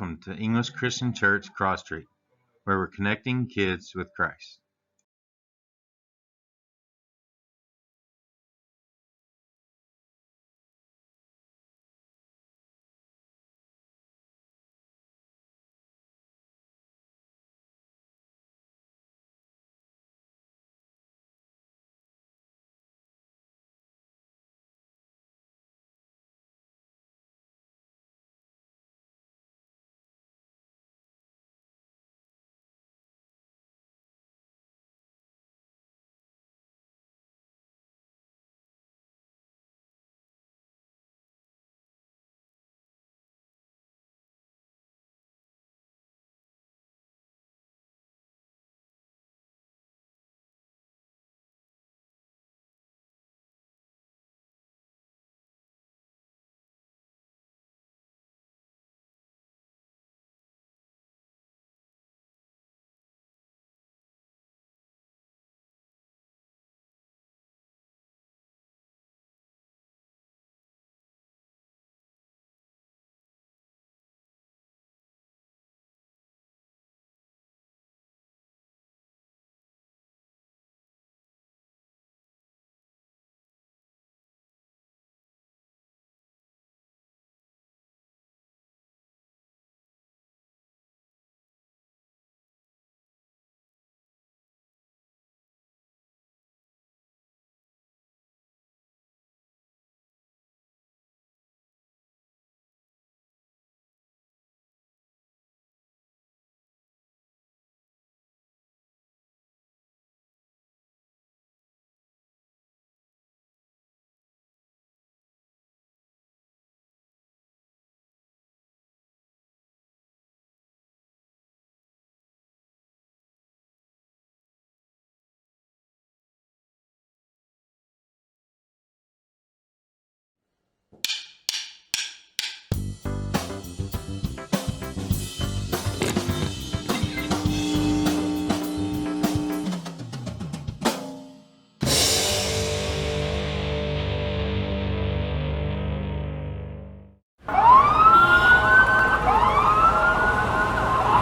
Welcome to English Christian Church Cross Street, where we're connecting kids with Christ.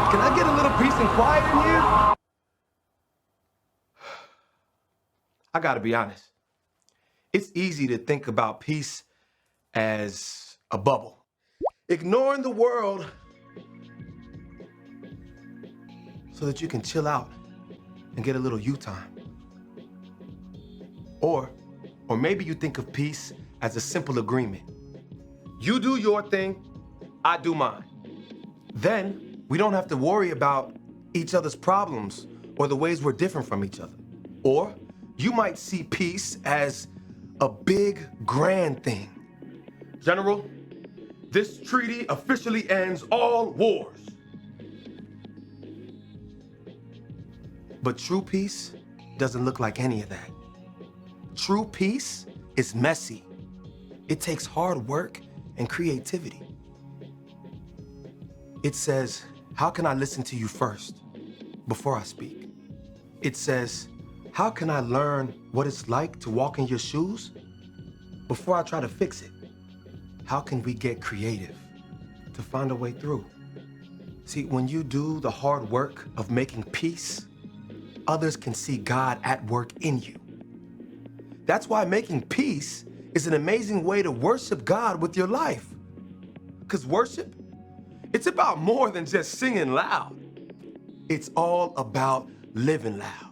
Can I get a little peace and quiet in here? I gotta be honest. It's easy to think about peace as a bubble. Ignoring the world so that you can chill out and get a little you time. Or maybe you think of peace as a simple agreement. You do your thing, I do mine. Then we don't have to worry about each other's problems or the ways we're different from each other. Or you might see peace as a big, grand thing. General, this treaty officially ends all wars. But true peace doesn't look like any of that. True peace is messy. It takes hard work and creativity. It says, how can I listen to you first before I speak? It says, how can I learn what it's like to walk in your shoes before I try to fix it? How can we get creative to find a way through? See, when you do the hard work of making peace, others can see God at work in you. That's why making peace is an amazing way to worship God with your life. Because worship, it's about more than just singing loud. It's all about living loud.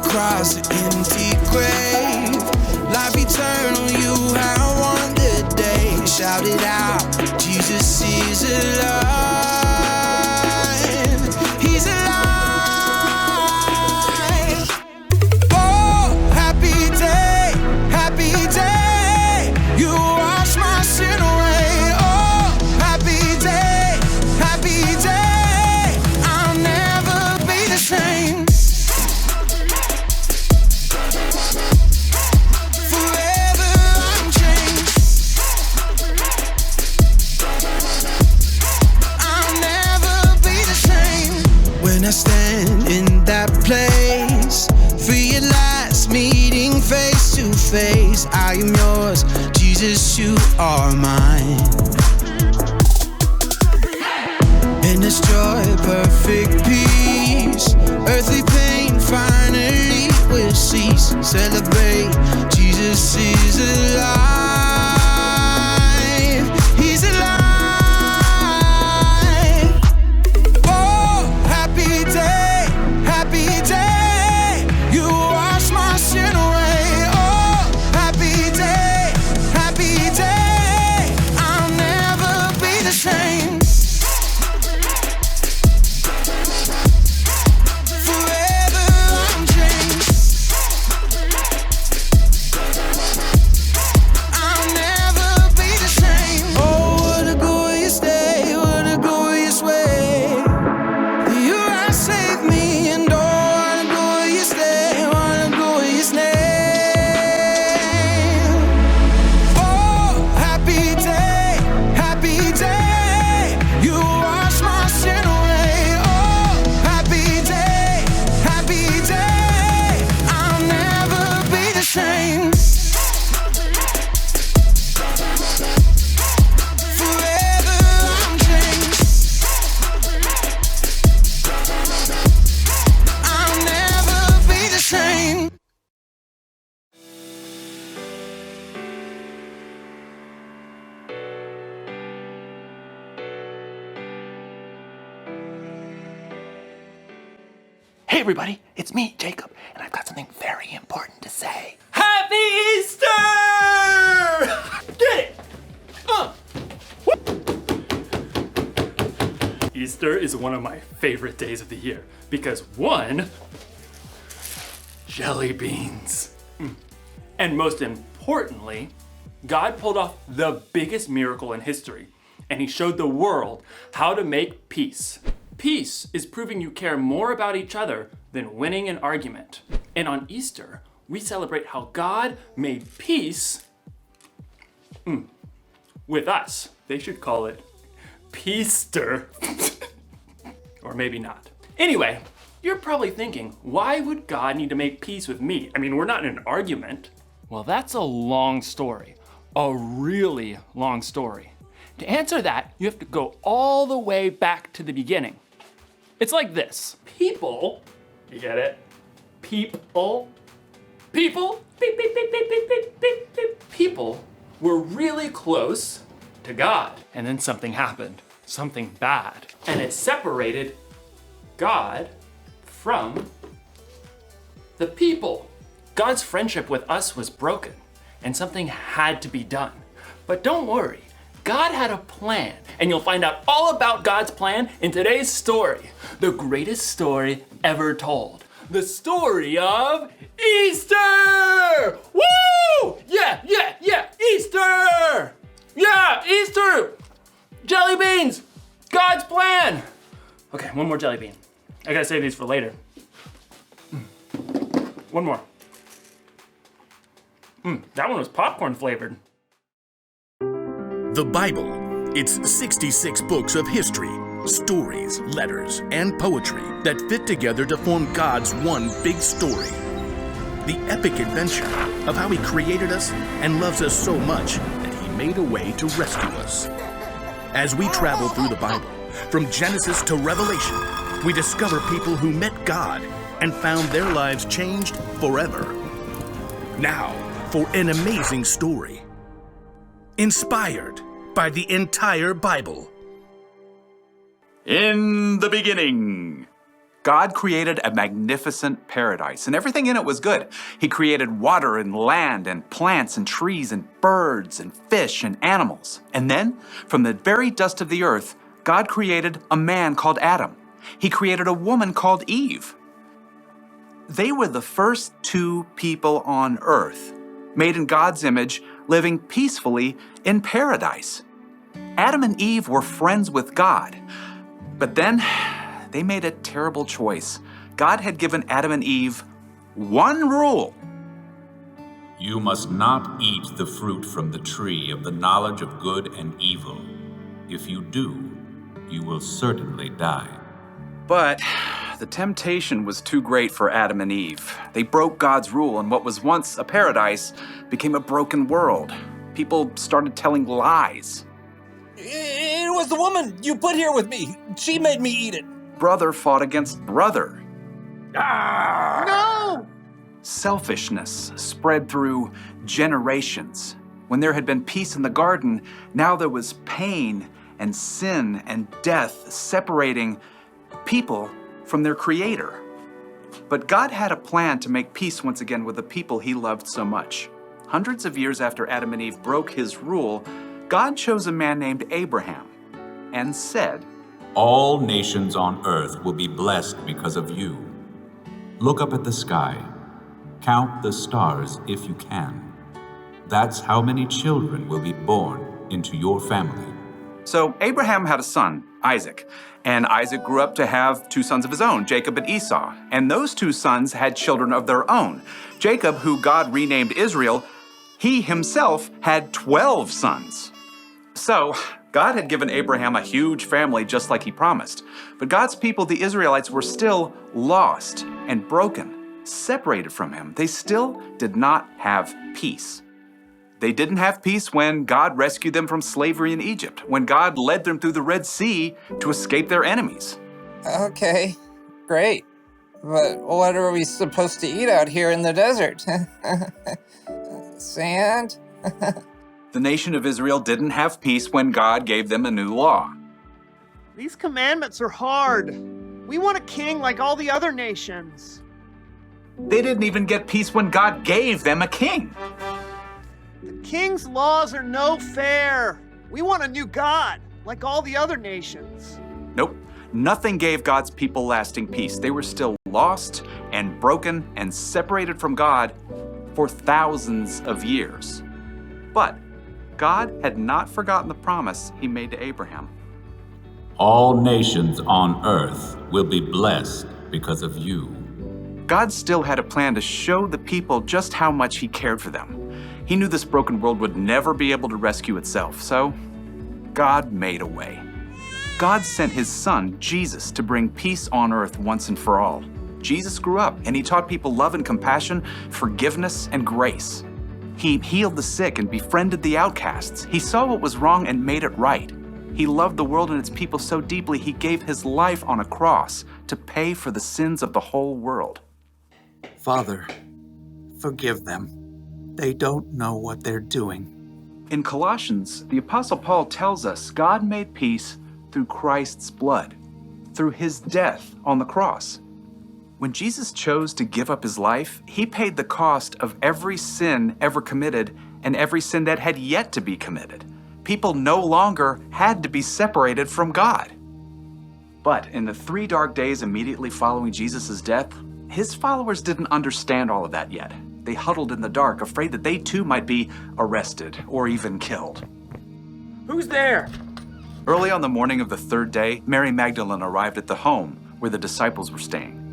across the empty grave. Life eternal, you have won the day. Shout it out, Jesus is alive. He's alive. Oh, happy day, happy day. You wash my sin away. Oh, happy day, happy day. I'll never be the same. Forever I'm changed. I'll never be the same. When I stand in that place, realize meeting face to face, I am yours, Jesus, you are mine. In this joy, perfect peace, earthly pain finally will cease. Celebrate, Jesus is alive. He's alive. Oh, happy day, happy day. You wash my sin away. Oh, happy day, happy day. I'll never be the same. Forever I'm changed. I'll never be the same. Oh, what a glorious day, what a glorious way. You have saved me, and oh, what a glorious day, what a glorious name. Oh, happy day, happy day. You wash my sin away. Oh, happy day, happy day. I'll never be the same. Forever I'm changed. I'll never be the same. Hey everybody, it's me, Jacob, and I've got something very important to say. Happy Easter! Get it! Easter is one of my favorite days of the year because one, jelly beans. And most importantly, God pulled off the biggest miracle in history, and he showed the world how to make peace. Peace is proving you care more about each other than winning an argument. And on Easter, we celebrate how God made peace with us. They should call it Peaster. Or maybe not. Anyway, you're probably thinking, why would God need to make peace with me? I mean, we're not in an argument. Well, that's a long story. A really long story. To answer that, you have to go all the way back to the beginning. It's like this. People, you get it? People, beep, beep, beep, beep, beep, beep, beep, beep. People were really close to God. And then something happened, something bad. And it separated God from the people. God's friendship with us was broken, and something had to be done. But don't worry. God had a plan, and you'll find out all about God's plan in today's story, the greatest story ever told. The story of Easter! Woo! Yeah, Easter! Yeah, Easter! Jelly beans! God's plan! Okay, one more jelly bean. I gotta save these for later. One more. That one was popcorn flavored. The Bible. It's 66 books of history, stories, letters, and poetry that fit together to form God's one big story. The epic adventure of how He created us and loves us so much that He made a way to rescue us. As we travel through the Bible, from Genesis to Revelation, we discover people who met God and found their lives changed forever. Now, for an amazing story. Inspired by the entire Bible. In the beginning, God created a magnificent paradise, and everything in it was good. He created water and land and plants and trees and birds and fish and animals. And then, from the very dust of the earth, God created a man called Adam. He created a woman called Eve. They were the first two people on earth, made in God's image, living peacefully in paradise. Adam and Eve were friends with God, but then they made a terrible choice. God had given Adam and Eve one rule. You must not eat the fruit from the tree of the knowledge of good and evil. If you do, you will certainly die. But the temptation was too great for Adam and Eve. They broke God's rule, and what was once a paradise became a broken world. People started telling lies. It was the woman you put here with me. She made me eat it. Brother fought against brother. No! Selfishness spread through generations. When there had been peace in the garden, now there was pain and sin and death separating people from their Creator. But God had a plan to make peace once again with the people He loved so much. Hundreds of years after Adam and Eve broke His rule, God chose a man named Abraham and said, All nations on earth will be blessed because of you. Look up at the sky. Count the stars if you can. That's how many children will be born into your family. So Abraham had a son, Isaac, and Isaac grew up to have two sons of his own, Jacob and Esau. And those two sons had children of their own. Jacob, who God renamed Israel, he himself had 12 sons. So God had given Abraham a huge family just like He promised. But God's people, the Israelites, were still lost and broken, separated from Him. They still did not have peace. They didn't have peace when God rescued them from slavery in Egypt, when God led them through the Red Sea to escape their enemies. Okay, great. But what are we supposed to eat out here in the desert? Sand? The nation of Israel didn't have peace when God gave them a new law. These commandments are hard. We want a king like all the other nations. They didn't even get peace when God gave them a king. The king's laws are no fair. We want a new God, like all the other nations. Nope, nothing gave God's people lasting peace. They were still lost and broken and separated from God for thousands of years. But God had not forgotten the promise He made to Abraham. All nations on earth will be blessed because of you. God still had a plan to show the people just how much He cared for them. He knew this broken world would never be able to rescue itself, so God made a way. God sent His Son, Jesus, to bring peace on earth once and for all. Jesus grew up and He taught people love and compassion, forgiveness and grace. He healed the sick and befriended the outcasts. He saw what was wrong and made it right. He loved the world and its people so deeply He gave His life on a cross to pay for the sins of the whole world. Father, forgive them. They don't know what they're doing. In Colossians, the Apostle Paul tells us God made peace through Christ's blood, through His death on the cross. When Jesus chose to give up His life, He paid the cost of every sin ever committed and every sin that had yet to be committed. People no longer had to be separated from God. But in the 3 dark days immediately following Jesus' death, His followers didn't understand all of that yet. They huddled in the dark, afraid that they too might be arrested or even killed. Who's there? Early on the morning of the 3rd day, Mary Magdalene arrived at the home where the disciples were staying.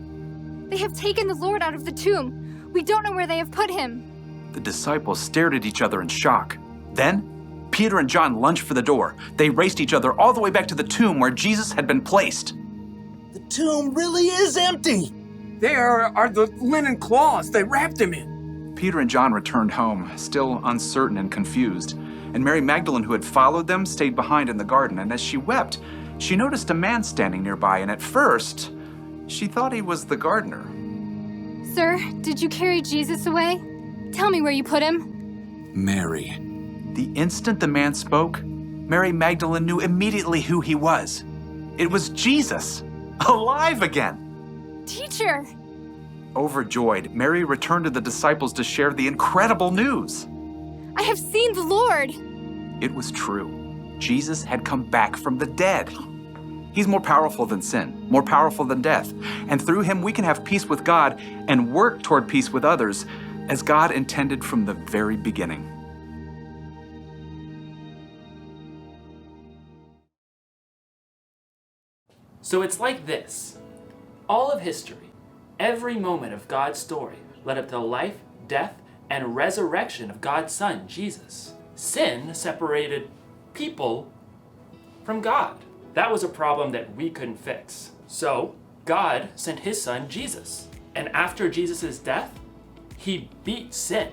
They have taken the Lord out of the tomb. We don't know where they have put Him. The disciples stared at each other in shock. Then, Peter and John lunged for the door. They raced each other all the way back to the tomb where Jesus had been placed. The tomb really is empty. There are the linen cloths they wrapped Him in. Peter and John returned home, still uncertain and confused. And Mary Magdalene, who had followed them, stayed behind in the garden. And as she wept, she noticed a man standing nearby. And at first, she thought he was the gardener. Sir, did you carry Jesus away? Tell me where you put Him. Mary. The instant the man spoke, Mary Magdalene knew immediately who he was. It was Jesus, alive again. Teacher! Overjoyed, Mary returned to the disciples to share the incredible news. I have seen the Lord! It was true. Jesus had come back from the dead. He's more powerful than sin, more powerful than death. And through him, we can have peace with God and work toward peace with others as God intended from the very beginning. So it's like this. All of history, every moment of God's story led up to the life, death, and resurrection of God's Son, Jesus. Sin separated people from God. That was a problem that we couldn't fix. So God sent his Son, Jesus. And after Jesus' death, he beat sin.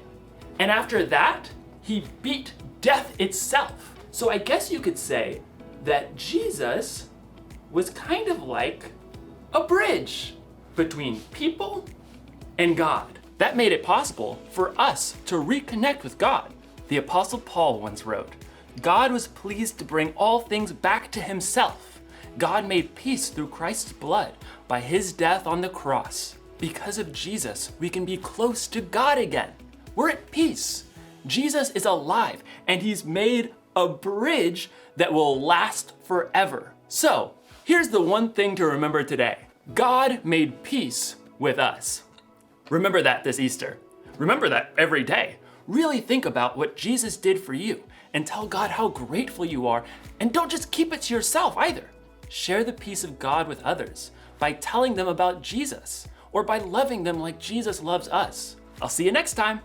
And after that, he beat death itself. So I guess you could say that Jesus was kind of like a bridge between people and God. That made it possible for us to reconnect with God. The Apostle Paul once wrote, God was pleased to bring all things back to himself. God made peace through Christ's blood by his death on the cross. Because of Jesus, we can be close to God again. We're at peace. Jesus is alive, and he's made a bridge that will last forever. So, here's the one thing to remember today. God made peace with us. Remember that this Easter. Remember that every day. Really think about what Jesus did for you and tell God how grateful you are, and don't just keep it to yourself either. Share the peace of God with others by telling them about Jesus or by loving them like Jesus loves us. I'll see you next time.